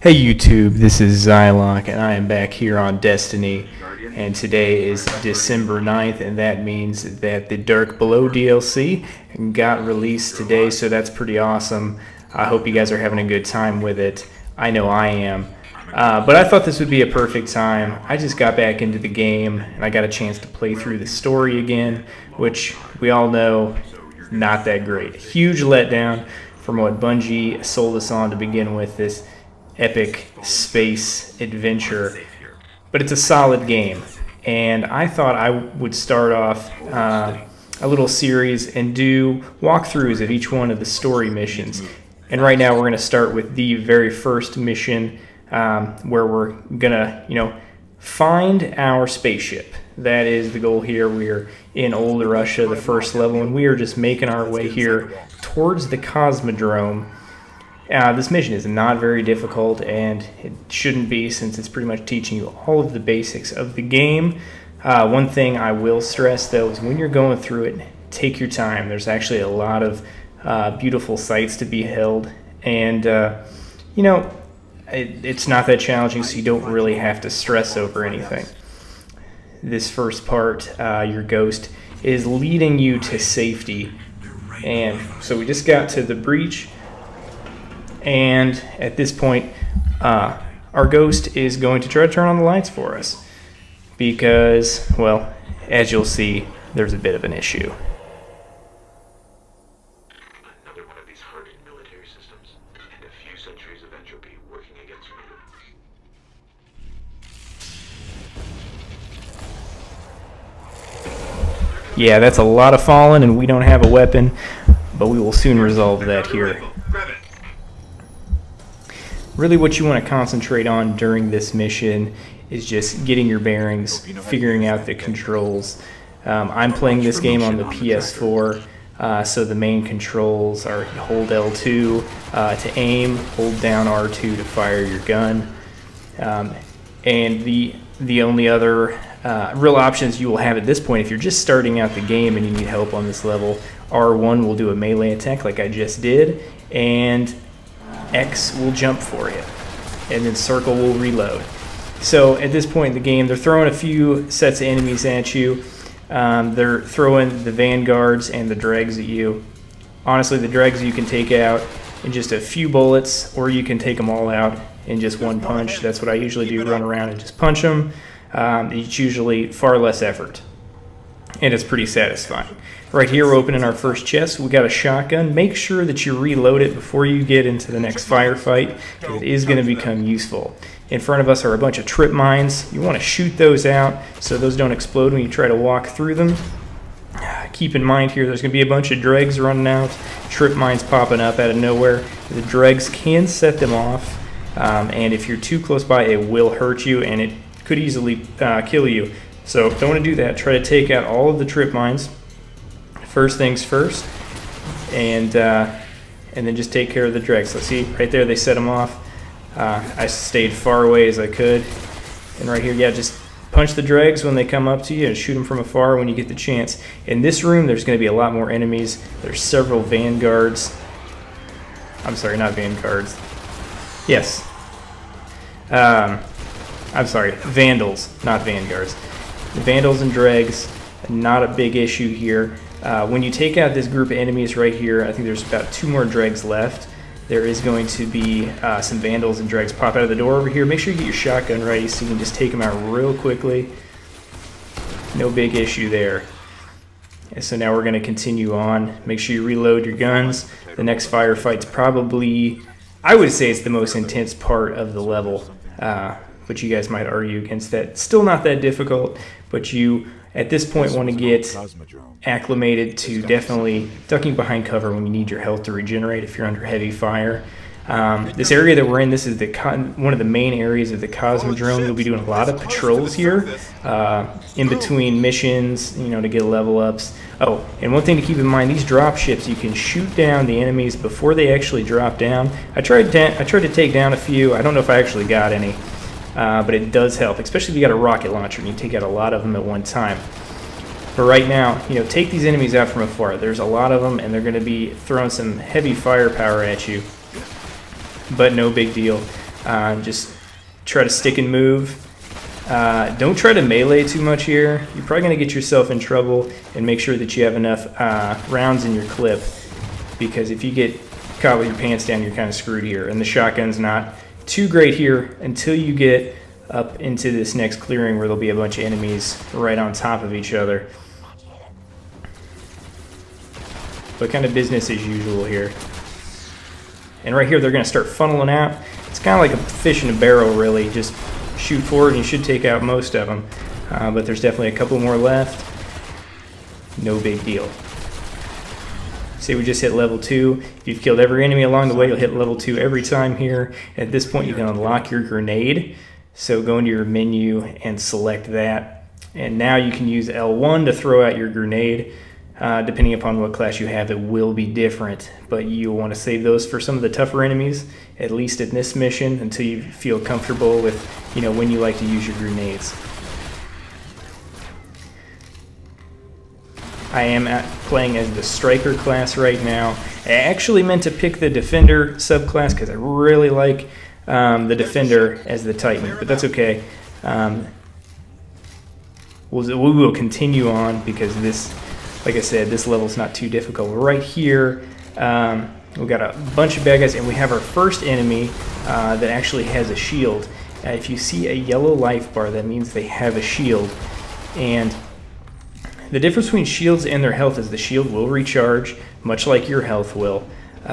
Hey YouTube, this is Zyloc and I am back here on Destiny, and today is December 9th, and that means that the Dark Below DLC got released today, so that's pretty awesome. I hope you guys are having a good time with it. I know I am. But I thought this would be a perfect time. I just got back into the game and I got a chance to play through the story again, which we all know, not that great. Huge letdown from what Bungie sold us on to begin with, this epic space adventure, but it's a solid game, and I thought I would start off a little series and do walkthroughs of each one of the story missions. And right now we're going to start with the very first mission, where we're gonna find our spaceship. That is the goal here. We're in Old Russia, the first level, and we are just making our way here towards the Cosmodrome. This mission is not very difficult, and it shouldn't be, since it's pretty much teaching you all of the basics of the game. One thing I will stress, though, is when you're going through it, take your time. There's actually a lot of beautiful sights to be held, and it's not that challenging, so you don't really have to stress over anything. This first part, your ghost is leading you to safety, and so we just got to the breach. And at this point, our ghost is going to try to turn on the lights for us because, well, as you'll see, there's a bit of an issue. Another one of these hardened military systems, and a few centuries of entropy working against me. Yeah, that's a lot of falling, and we don't have a weapon, but we will soon resolve that here. Really what you want to concentrate on during this mission is just getting your bearings, figuring out the controls. I'm playing this game on the PS4, so the main controls are hold L2 to aim, hold down R2 to fire your gun, and the only other real options you will have at this point, if you're just starting out the game and you need help on this level, R1 will do a melee attack like I just did, and X will jump for you, and then circle will reload. So at this point in the game, they're throwing a few sets of enemies at you. They're throwing the vanguards and the dregs at you. Honestly, the dregs you can take out in just a few bullets, or you can take them all out in just one punch. That's what I usually do, run around and just punch them. It's usually far less effort, and it's pretty satisfying. Right here, we're opening our first chest. We got a shotgun. Make sure that you reload it before you get into the next firefight, because it is going to become useful. In front of us are a bunch of trip mines. You want to shoot those out so those don't explode when you try to walk through them. Keep in mind here, there's going to be a bunch of dregs running out, trip mines popping up out of nowhere. The dregs can set them off, and if you're too close by, it will hurt you, and it could easily kill you. So don't want to do that. Try to take out all of the trip mines first things first, and then just take care of the dregs. So see, right there, they set them off. I stayed far away as I could, and right here, yeah, just punch the dregs when they come up to you and shoot them from afar when you get the chance. In this room, there's going to be a lot more enemies. There's several vanguards. I'm sorry, not vanguards. Yes. I'm sorry, vandals, not vanguards. The vandals and dregs, not a big issue here. When you take out this group of enemies right here, I think there's about 2 more dregs left. There is going to be some vandals and dregs pop out of the door over here. Make sure you get your shotgun ready so you can just take them out real quickly. No big issue there. And so now we're going to continue on. Make sure you reload your guns. The next firefight's probably, I would say it's the most intense part of the level. But you guys might argue against that. Still not that difficult, but you at this point want to get acclimated to definitely ducking behind cover when you need your health to regenerate if you're under heavy fire. This area that we're in, this is one of the main areas of the Cosmodrome. You'll be doing a lot of patrols here in between missions, to get level ups. Oh, and one thing to keep in mind, these drop ships, you can shoot down the enemies before they actually drop down. I tried to take down a few. I don't know if I actually got any. But it does help, especially if you got a rocket launcher and you take out a lot of them at one time. But right now, take these enemies out from afar. There's a lot of them, and they're going to be throwing some heavy firepower at you. But no big deal. Just try to stick and move. Don't try to melee too much here. You're probably going to get yourself in trouble, and make sure that you have enough rounds in your clip, because if you get caught with your pants down, you're kind of screwed here. And the shotgun's not too great here until you get up into this next clearing where there'll be a bunch of enemies right on top of each other. But kind of business as usual here. And right here they're going to start funneling out. It's kind of like a fish in a barrel, really. Just shoot forward and you should take out most of them. But there's definitely a couple more left. No big deal. Say we just hit level 2. If you've killed every enemy along the way, you'll hit level 2 every time here. At this point you can unlock your grenade. So go into your menu and select that. And now you can use L1 to throw out your grenade. Depending upon what class you have, it will be different, but you'll want to save those for some of the tougher enemies, at least in this mission, until you feel comfortable with, when you like to use your grenades. I am playing as the Striker class right now. I actually meant to pick the Defender subclass because I really like the Defender as the Titan, but that's okay. We will continue on because this, like I said, this level's not too difficult. Right here, we've got a bunch of bad guys, and we have our first enemy that actually has a shield. If you see a yellow life bar, that means they have a shield. And the difference between shields and their health is the shield will recharge, much like your health will.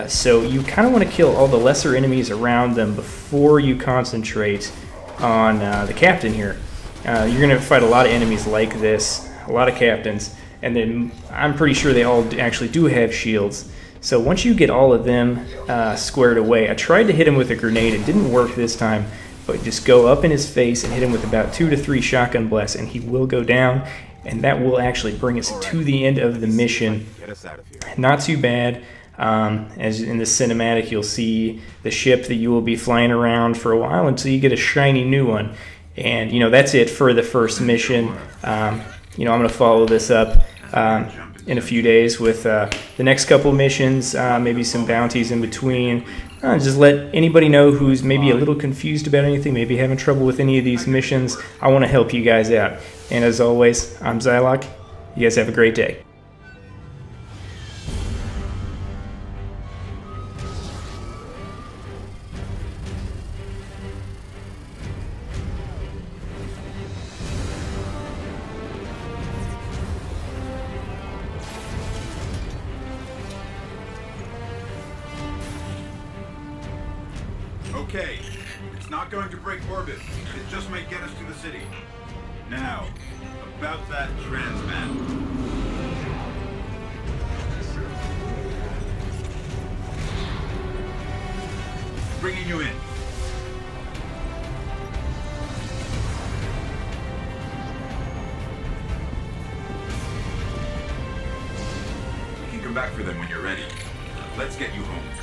So you kind of want to kill all the lesser enemies around them before you concentrate on the captain here. You're going to fight a lot of enemies like this, a lot of captains. And then I'm pretty sure they all actually do have shields. So once you get all of them squared away, I tried to hit him with a grenade. It didn't work this time, but just go up in his face and hit him with about 2 to 3 shotgun blasts, and he will go down. And that will actually bring us to the end of the mission. Not too bad. As in the cinematic, you'll see the ship that you will be flying around for a while until you get a shiny new one. And, that's it for the first mission. I'm going to follow this up in a few days with the next couple missions, maybe some bounties in between. Just let anybody know who's maybe a little confused about anything, maybe having trouble with any of these missions. I want to help you guys out. And as always, I'm Zyloc. You guys have a great day. Okay, it's not going to break orbit. It just might get us to the city. Now, about that transmat. Bringing you in. You can come back for them when you're ready. Let's get you home.